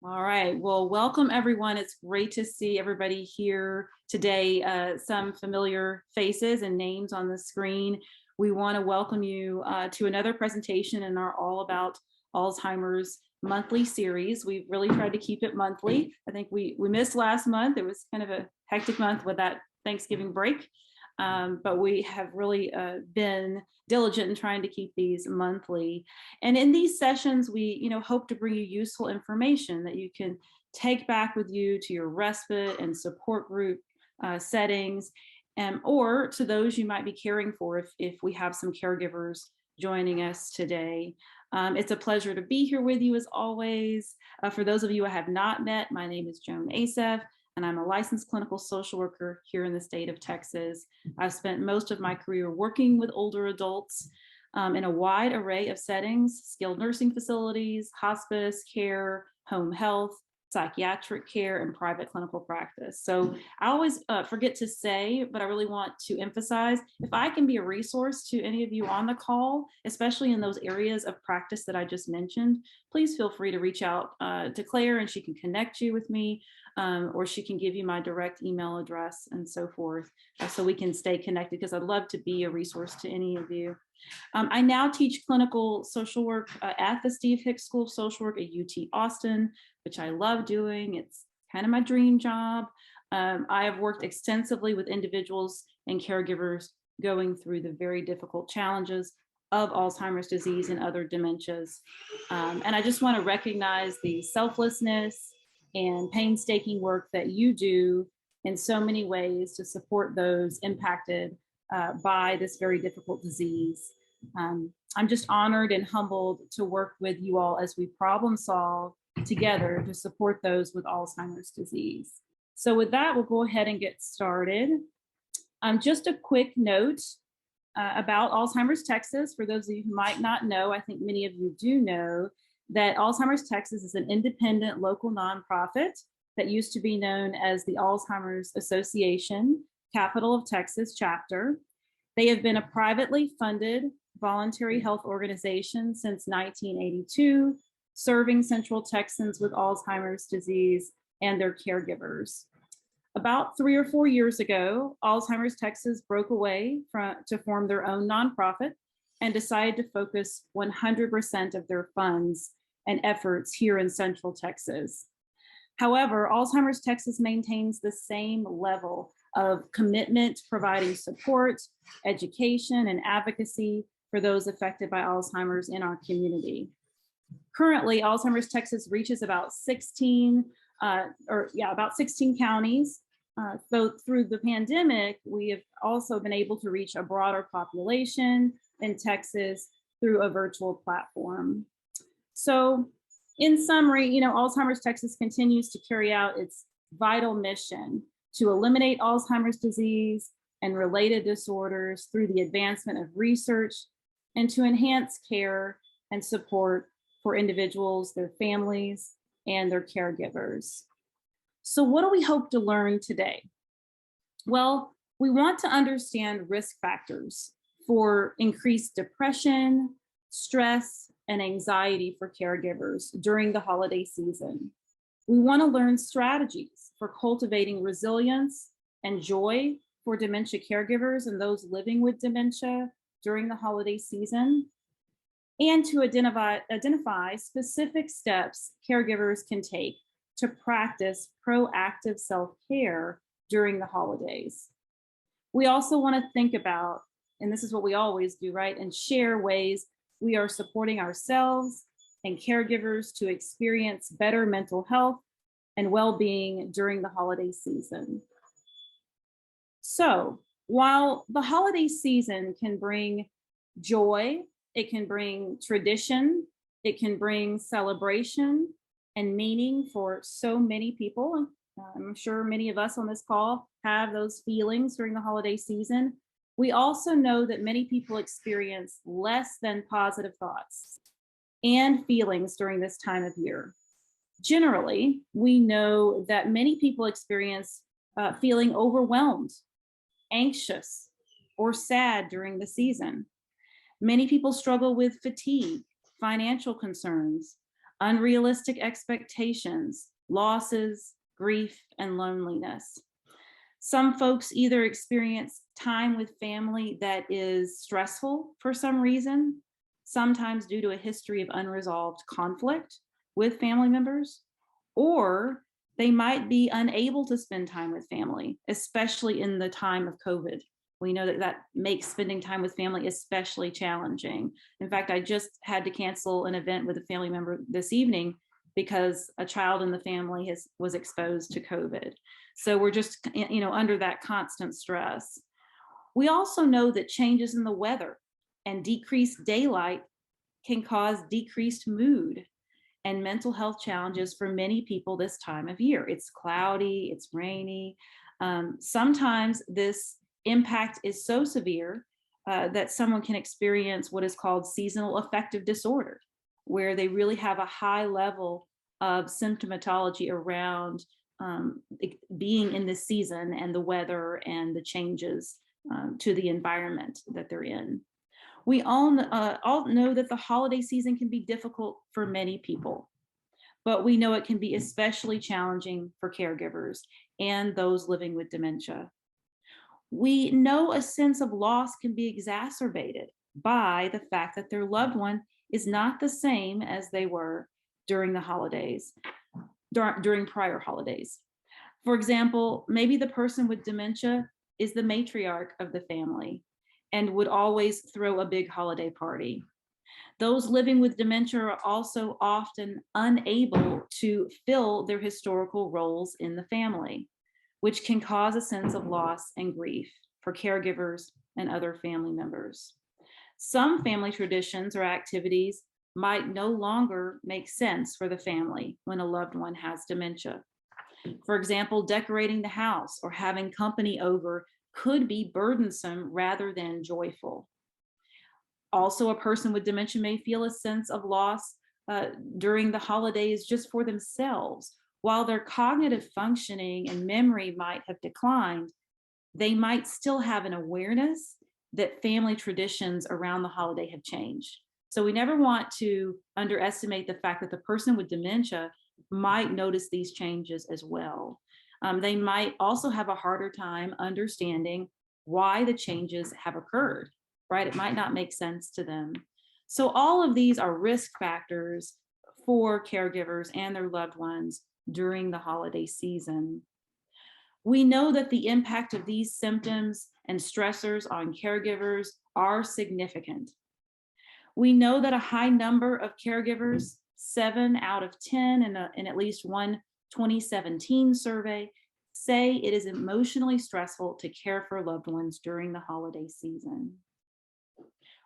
All right. Well, welcome everyone. It's great to see everybody here today. Some familiar faces and names on the screen. We want to welcome you to another presentation in our All About Alzheimer's monthly series. We've really tried to keep it monthly. I think we missed last month. It was kind of a hectic month with that Thanksgiving break. But we have really been diligent in trying to keep these monthly. And in these sessions, we hope to bring you useful information that you can take back with you to your respite and support group settings, or to those you might be caring for if we have some caregivers joining us today. It's a pleasure to be here with you as always. For those of you I have not met, my name is Joan Asseff, and I'm a licensed clinical social worker here in the state of Texas. I've spent most of my career working with older adults in a wide array of settings: skilled nursing facilities, hospice care, home health, psychiatric care, and private clinical practice. So I always forget to say, but I really want to emphasize, if I can be a resource to any of you on the call, especially in those areas of practice that I just mentioned, please feel free to reach out to Claire and she can connect you with me. Or she can give you my direct email address and so forth, so we can stay connected, because I'd love to be a resource to any of you. I now teach clinical social work at the Steve Hicks School of Social Work at UT Austin, which I love doing. It's kind of my dream job. I have worked extensively with individuals and caregivers going through the very difficult challenges of Alzheimer's disease and other dementias. And I just want to recognize the selflessness and painstaking work that you do in so many ways to support those impacted by this very difficult disease. I'm just honored and humbled to work with you all as we problem solve together to support those with Alzheimer's disease. So with that, we'll go ahead and get started. Just a quick note about Alzheimer's Texas. For those of you who might not know, I think many of you do know that Alzheimer's Texas is an independent local nonprofit that used to be known as the Alzheimer's Association, Capital of Texas chapter. They have been a privately funded voluntary health organization since 1982, serving Central Texans with Alzheimer's disease and their caregivers. About 3 or 4 years ago, Alzheimer's Texas broke away to form their own nonprofit and decided to focus 100% of their funds and efforts here in Central Texas. However, Alzheimer's Texas maintains the same level of commitment, providing support, education, and advocacy for those affected by Alzheimer's in our community. Currently, Alzheimer's Texas reaches about 16 counties. So through the pandemic, we have also been able to reach a broader population in Texas through a virtual platform. So in summary, Alzheimer's Texas continues to carry out its vital mission to eliminate Alzheimer's disease and related disorders through the advancement of research and to enhance care and support for individuals, their families, and their caregivers. So what do we hope to learn today? Well, we want to understand risk factors for increased depression, stress, and anxiety for caregivers during the holiday season. We want to learn strategies for cultivating resilience and joy for dementia caregivers and those living with dementia during the holiday season, and to identify specific steps caregivers can take to practice proactive self-care during the holidays. We also want to think about, and this is what we always do, right, and share ways we are supporting ourselves and caregivers to experience better mental health and well-being during the holiday season. So while the holiday season can bring joy, it can bring tradition, it can bring celebration and meaning for so many people. I'm sure many of us on this call have those feelings during the holiday season. We also know that many people experience less than positive thoughts and feelings during this time of year. Generally, we know that many people experience feeling overwhelmed, anxious, or sad during the season. Many people struggle with fatigue, financial concerns, unrealistic expectations, losses, grief, and loneliness. Some folks either experience time with family that is stressful for some reason, sometimes due to a history of unresolved conflict with family members, or they might be unable to spend time with family, especially in the time of COVID. We know that that makes spending time with family especially challenging. In fact, I just had to cancel an event with a family member this evening because a child in the family was exposed to COVID. So we're just, under that constant stress. We also know that changes in the weather and decreased daylight can cause decreased mood and mental health challenges for many people this time of year. It's cloudy, it's rainy. Sometimes this impact is so severe that someone can experience what is called seasonal affective disorder, where they really have a high level of symptomatology around being in this season and the weather and the changes to the environment that they're in. We all know that the holiday season can be difficult for many people, but we know it can be especially challenging for caregivers and those living with dementia. We know a sense of loss can be exacerbated by the fact that their loved one is not the same as they were during the holidays, during prior holidays. For example, maybe the person with dementia is the matriarch of the family and would always throw a big holiday party. Those living with dementia are also often unable to fill their historical roles in the family, which can cause a sense of loss and grief for caregivers and other family members. Some family traditions or activities might no longer make sense for the family when a loved one has dementia. For example, decorating the house or having company over could be burdensome rather than joyful. Also, a person with dementia may feel a sense of loss during the holidays just for themselves. While their cognitive functioning and memory might have declined, they might still have an awareness that family traditions around the holiday have changed. So we never want to underestimate the fact that the person with dementia might notice these changes as well. They might also have a harder time understanding why the changes have occurred, right? It might not make sense to them. So all of these are risk factors for caregivers and their loved ones during the holiday season. We know that the impact of these symptoms and stressors on caregivers are significant. We know that a high number of caregivers, 7 out of 10 in at least one 2017 survey, say it is emotionally stressful to care for loved ones during the holiday season.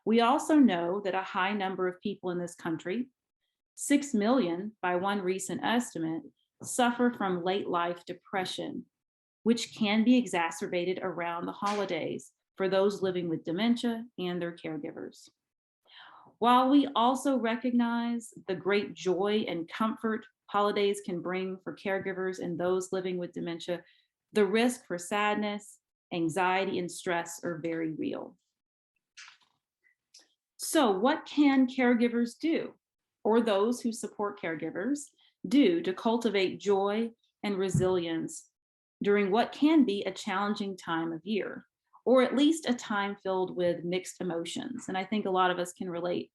We also know that a high number of people in this country, 6 million by one recent estimate, suffer from late life depression, which can be exacerbated around the holidays for those living with dementia and their caregivers. While we also recognize the great joy and comfort holidays can bring for caregivers and those living with dementia, the risk for sadness, anxiety, and stress are very real. So what can caregivers do, or those who support caregivers do, to cultivate joy and resilience during what can be a challenging time of year, or at least a time filled with mixed emotions? And I think a lot of us can relate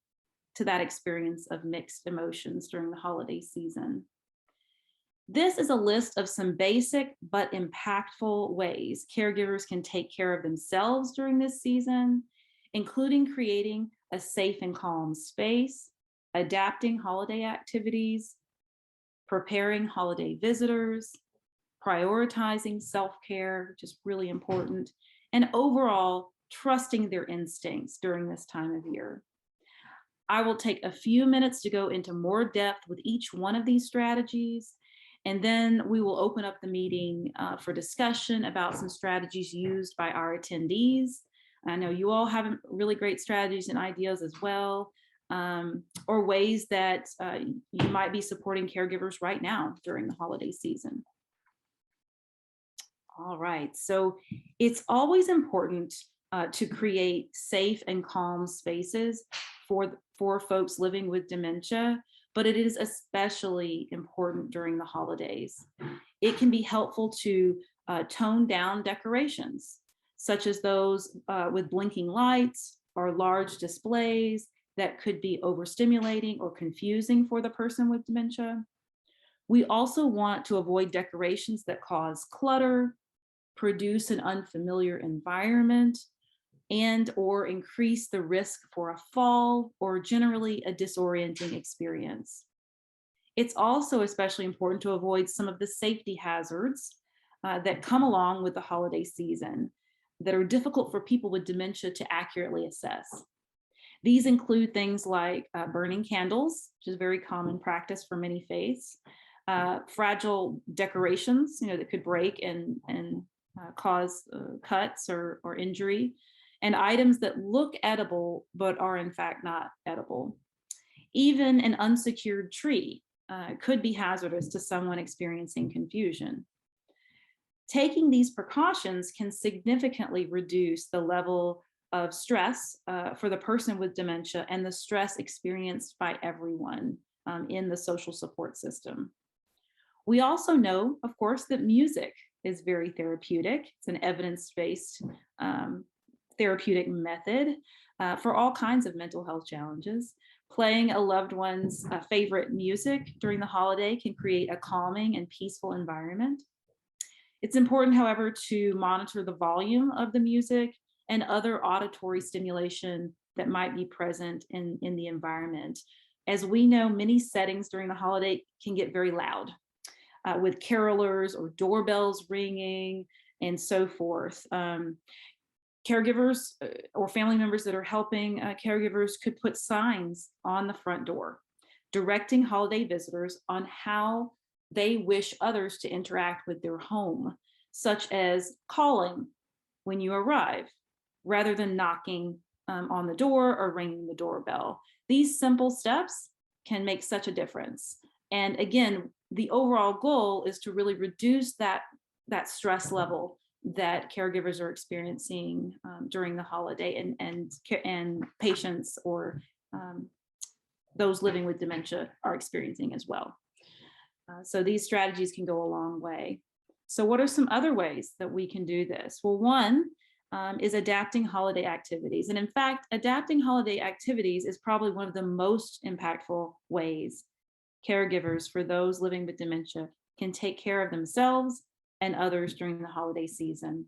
to that experience of mixed emotions during the holiday season. This is a list of some basic but impactful ways caregivers can take care of themselves during this season, including creating a safe and calm space, adapting holiday activities, preparing holiday visitors, prioritizing self-care, which is really important, and overall trusting their instincts during this time of year. I will take a few minutes to go into more depth with each one of these strategies, and then we will open up the meeting for discussion about some strategies used by our attendees. I know you all have really great strategies and ideas as well, or ways that you might be supporting caregivers right now during the holiday season. All right, so it's always important to create safe and calm spaces for folks living with dementia, but it is especially important during the holidays. It can be helpful to tone down decorations, such as those with blinking lights or large displays that could be overstimulating or confusing for the person with dementia. We also want to avoid decorations that cause clutter, produce an unfamiliar environment, and or increase the risk for a fall or generally a disorienting experience. It's also especially important to avoid some of the safety hazards that come along with the holiday season that are difficult for people with dementia to accurately assess. These include things like burning candles, which is very common practice for many faiths, fragile decorations, that could break and cause cuts or injury, and items that look edible but are in fact not edible. Even an unsecured tree could be hazardous to someone experiencing confusion. Taking these precautions can significantly reduce the level of stress for the person with dementia and the stress experienced by everyone in the social support system. We also know, of course, that music is very therapeutic. It's an evidence-based therapeutic method for all kinds of mental health challenges. Playing a loved one's favorite music during the holiday can create a calming and peaceful environment. It's important, however, to monitor the volume of the music and other auditory stimulation that might be present in the environment. As we know, many settings during the holiday can get very loud with carolers or doorbells ringing and so forth. Caregivers or family members that are helping caregivers could put signs on the front door, directing holiday visitors on how they wish others to interact with their home, such as calling when you arrive, rather than knocking on the door or ringing the doorbell. These simple steps can make such a difference. And again, the overall goal is to really reduce that stress level that caregivers are experiencing during the holiday, and patients or those living with dementia are experiencing as well. So these strategies can go a long way. So what are some other ways that we can do this? Well, one is adapting holiday activities. And in fact, adapting holiday activities is probably one of the most impactful ways caregivers for those living with dementia can take care of themselves and others during the holiday season.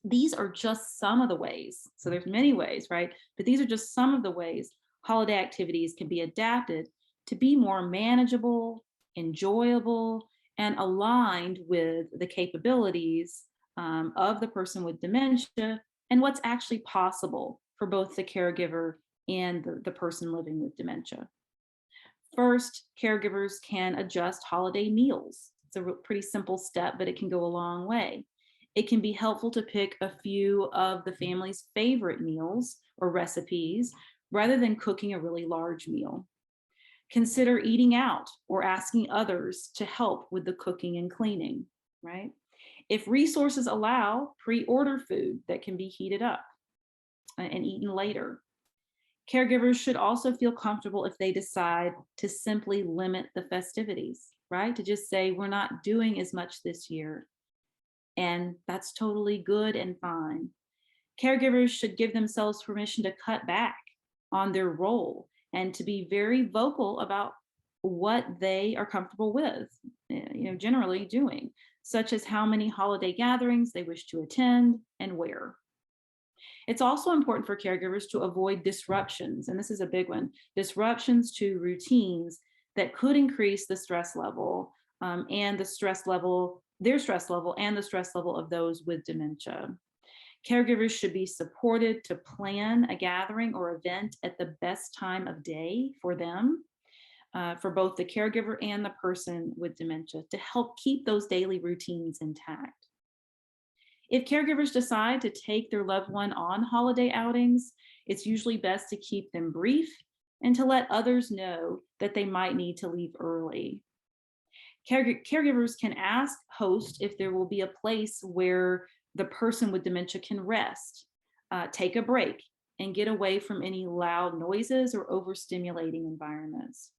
These are just some of the ways. So there's many ways, right? But these are just some of the ways holiday activities can be adapted to be more manageable, enjoyable, and aligned with the capabilities of the person with dementia and what's actually possible for both the caregiver and the person living with dementia. First, caregivers can adjust holiday meals. It's a pretty simple step, but it can go a long way. It can be helpful to pick a few of the family's favorite meals or recipes rather than cooking a really large meal. Consider eating out or asking others to help with the cooking and cleaning, right? If resources allow, pre-order food that can be heated up and eaten later. Caregivers should also feel comfortable if they decide to simply limit the festivities, right? To just say, we're not doing as much this year. And that's totally good and fine. Caregivers should give themselves permission to cut back on their role and to be very vocal about what they are comfortable with, generally doing, such as how many holiday gatherings they wish to attend and where. It's also important for caregivers to avoid disruptions, and this is a big one, disruptions to routines that could increase the stress level and the stress level, their stress level and the stress level of those with dementia. Caregivers should be supported to plan a gathering or event at the best time of day for them, for both the caregiver and the person with dementia, to help keep those daily routines intact. If caregivers decide to take their loved one on holiday outings, it's usually best to keep them brief and to let others know that they might need to leave early. Caregivers can ask hosts if there will be a place where the person with dementia can rest Take a break and get away from any loud noises or overstimulating environments.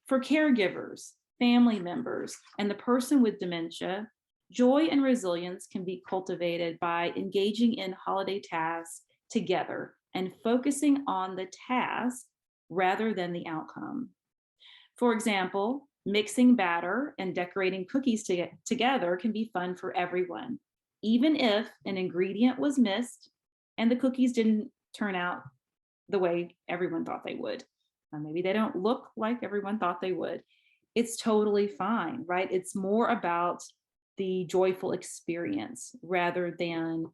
For caregivers, family members, and the person with dementia, joy and resilience can be cultivated by engaging in holiday tasks together and focusing on the task rather than the outcome. For example, mixing batter and decorating cookies together can be fun for everyone, even if an ingredient was missed and the cookies didn't turn out the way everyone thought they would. Maybe they don't look like everyone thought they would. It's totally fine, right? It's more about the joyful experience rather than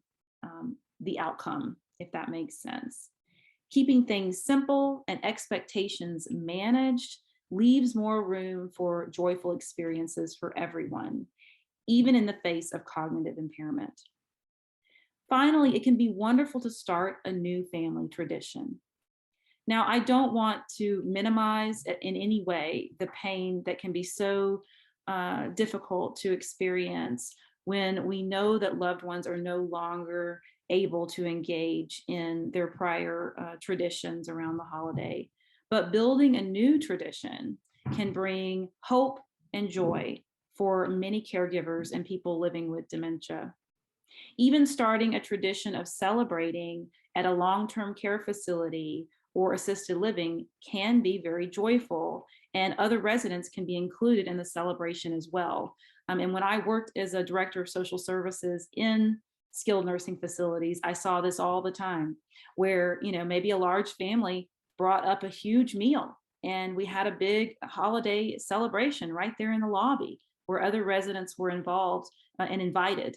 the outcome, if that makes sense. Keeping things simple and expectations managed leaves more room for joyful experiences for everyone, even in the face of cognitive impairment. Finally, it can be wonderful to start a new family tradition. Now, I don't want to minimize in any way the pain that can be so difficult to experience when we know that loved ones are no longer able to engage in their prior traditions around the holiday. But building a new tradition can bring hope and joy for many caregivers and people living with dementia. Even starting a tradition of celebrating at a long-term care facility or assisted living can be very joyful, and other residents can be included in the celebration as well. And when I worked as a director of social services in skilled nursing facilities, I saw this all the time, where maybe a large family brought up a huge meal and we had a big holiday celebration right there in the lobby where other residents were involved and invited.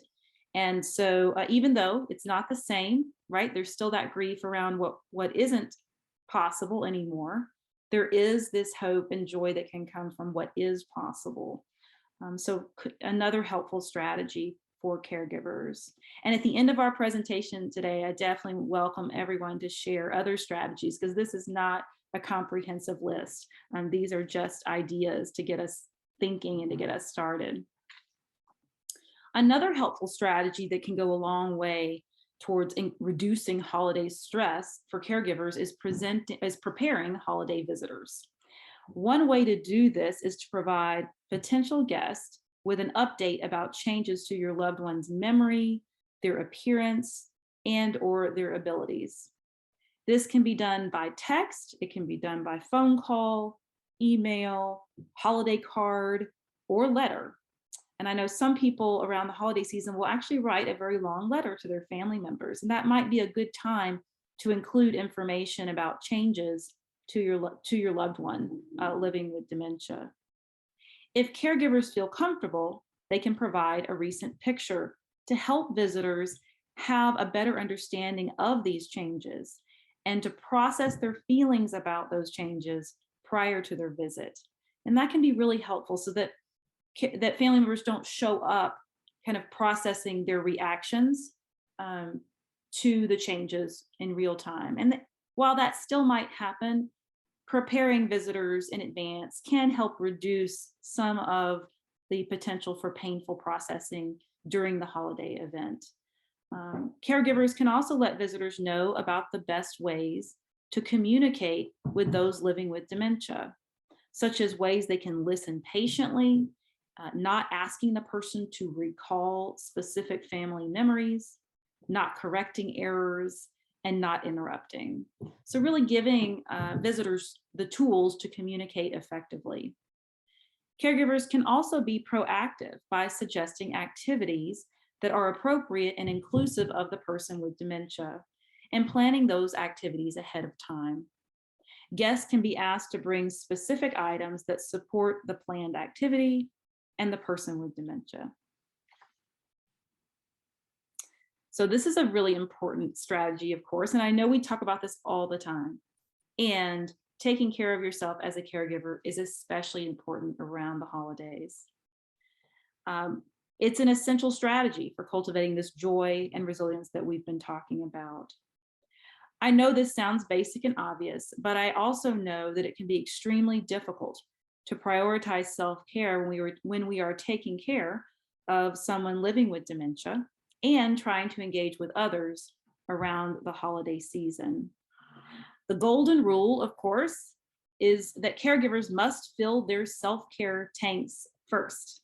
And so even though it's not the same, right, there's still that grief around what isn't possible anymore. There is this hope and joy that can come from what is possible. So another helpful strategy for caregivers. And at the end of our presentation today, I definitely welcome everyone to share other strategies, because this is not a comprehensive list. These are just ideas to get us thinking and to get us started. Another helpful strategy that can go a long way towards reducing holiday stress for caregivers is preparing holiday visitors. One way to do this is to provide potential guests with an update about changes to your loved one's memory, their appearance, and or their abilities. This can be done by text, it can be done by phone call, email, holiday card, or letter. And I know some people around the holiday season will actually write a very long letter to their family members, and that might be a good time to include information about changes to your loved one living with dementia. If caregivers feel comfortable, they can provide a recent picture to help visitors have a better understanding of these changes and to process their feelings about those changes prior to their visit. And that can be really helpful so that family members don't show up kind of processing their reactions to the changes in real time. And while that still might happen, preparing visitors in advance can help reduce some of the potential for painful processing during the holiday event. Caregivers can also let visitors know about the best ways to communicate with those living with dementia, such as ways they can listen patiently, not asking the person to recall specific family memories, not correcting errors, and not interrupting. So really giving visitors the tools to communicate effectively. Caregivers can also be proactive by suggesting activities that are appropriate and inclusive of the person with dementia and planning those activities ahead of time. Guests can be asked to bring specific items that support the planned activity and the person with dementia. So this is a really important strategy, of course, and I know we talk about this all the time. And taking care of yourself as a caregiver is especially important around the holidays. It's an essential strategy for cultivating this joy and resilience that we've been talking about. I know this sounds basic and obvious, but I also know that it can be extremely difficult to prioritize self-care when we are taking care of someone living with dementia and trying to engage with others around the holiday season. The golden rule, of course, is that caregivers must fill their self-care tanks first.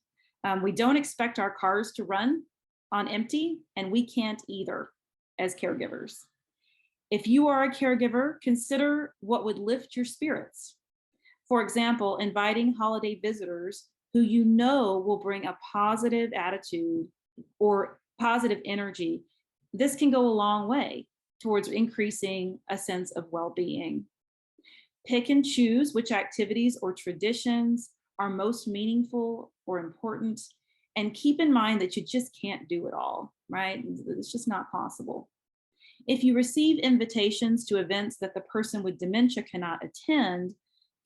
We don't expect our cars to run on empty, and we can't either as caregivers. If you are a caregiver, consider what would lift your spirits. For example, inviting holiday visitors who you know will bring a positive attitude or positive energy. This can go a long way towards increasing a sense of well-being. Pick and choose which activities or traditions are most meaningful or important, and keep in mind that you just can't do it all, right? It's just not possible. If you receive invitations to events that the person with dementia cannot attend,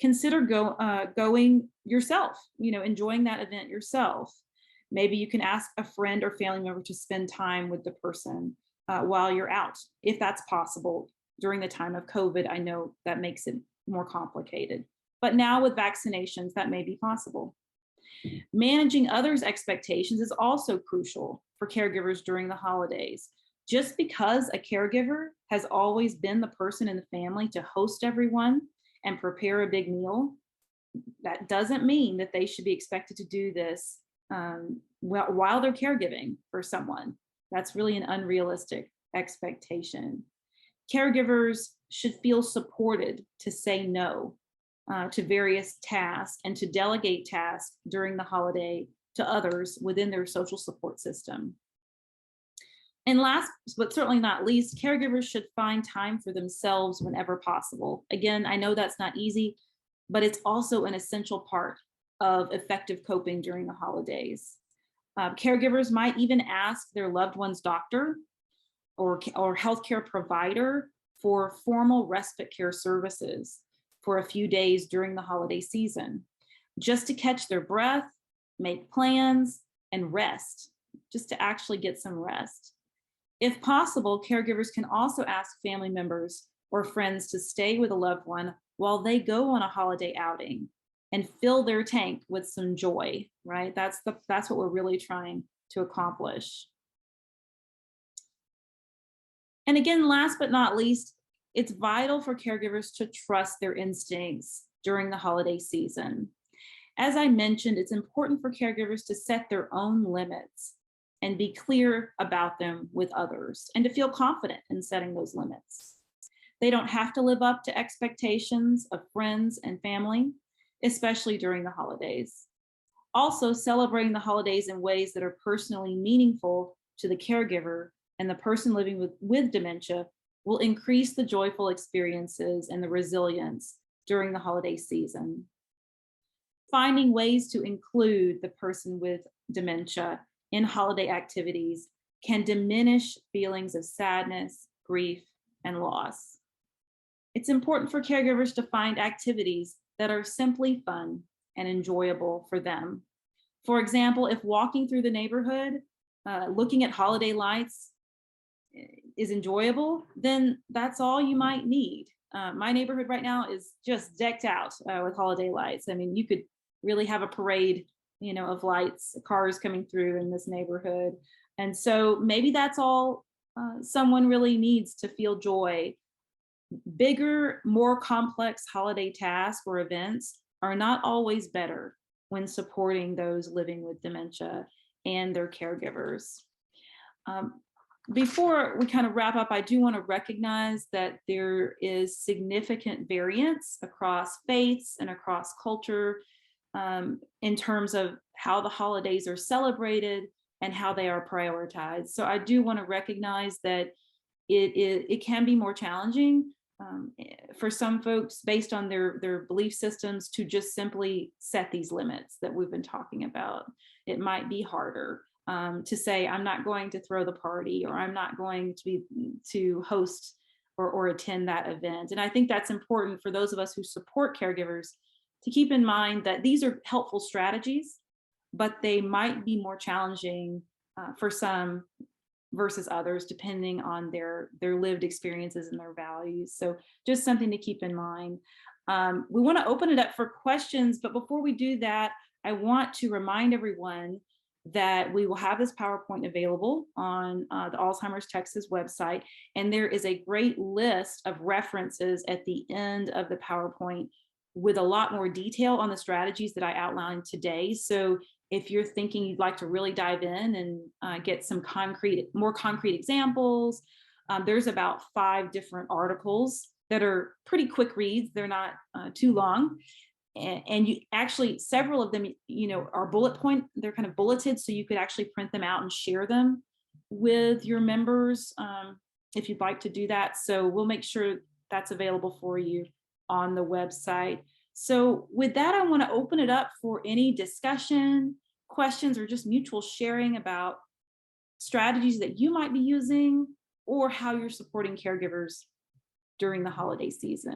consider going yourself, enjoying that event yourself. Maybe you can ask a friend or family member to spend time with the person while you're out, if that's possible. During the time of COVID, I know that makes it more complicated, but now with vaccinations, that may be possible. Managing others' expectations is also crucial for caregivers during the holidays. Just because a caregiver has always been the person in the family to host everyone and prepare a big meal, that doesn't mean that they should be expected to do this while they're caregiving for someone. That's really an unrealistic expectation. Caregivers should feel supported to say no to various tasks and to delegate tasks during the holiday to others within their social support system. And last, but certainly not least, caregivers should find time for themselves whenever possible. Again, I know that's not easy, but it's also an essential part of effective coping during the holidays. Caregivers might even ask their loved one's doctor or healthcare provider for formal respite care services for a few days during the holiday season, just to catch their breath, make plans, and rest, just to actually get some rest. If possible, caregivers can also ask family members or friends to stay with a loved one while they go on a holiday outing and fill their tank with some joy, right? That's what we're really trying to accomplish. And again, last but not least, it's vital for caregivers to trust their instincts during the holiday season. As I mentioned, it's important for caregivers to set their own limits and be clear about them with others, and to feel confident in setting those limits. They don't have to live up to expectations of friends and family, especially during the holidays. Also, celebrating the holidays in ways that are personally meaningful to the caregiver and the person living with dementia will increase the joyful experiences and the resilience during the holiday season. Finding ways to include the person with dementia in holiday activities can diminish feelings of sadness, grief, and loss. It's important for caregivers to find activities that are simply fun and enjoyable for them. For example, if walking through the neighborhood, looking at holiday lights is enjoyable, then that's all you might need. My neighborhood right now is just decked out with holiday lights. I mean, you could really have a parade, of lights, cars coming through in this neighborhood. And so maybe that's all someone really needs to feel joy. Bigger, more complex holiday tasks or events are not always better when supporting those living with dementia and their caregivers. Before we kind of wrap up, I do want to recognize that there is significant variance across faiths and across culture in terms of how the holidays are celebrated and how they are prioritized. So I do want to recognize that it can be more challenging for some folks based on their belief systems to just simply set these limits that we've been talking about. It might be harder to say, I'm not going to throw the party, or I'm not going to host or attend that event. And I think that's important for those of us who support caregivers to keep in mind that these are helpful strategies, but they might be more challenging for some versus others, depending on their lived experiences and their values. So just something to keep in mind. We want to open it up for questions, but before we do that, I want to remind everyone that we will have this PowerPoint available on the Alzheimer's Texas website. And there is a great list of references at the end of the PowerPoint with a lot more detail on the strategies that I outlined today. So if you're thinking you'd like to really dive in and get some more concrete examples, there's about 5 different articles that are pretty quick reads. They're not too long. And you actually, several of them, are they're kind of bulleted, so you could actually print them out and share them with your members if you'd like to do that. So we'll make sure that's available for you on the website. So with that, I want to open it up for any discussion, questions, or just mutual sharing about strategies that you might be using or how you're supporting caregivers during the holiday season.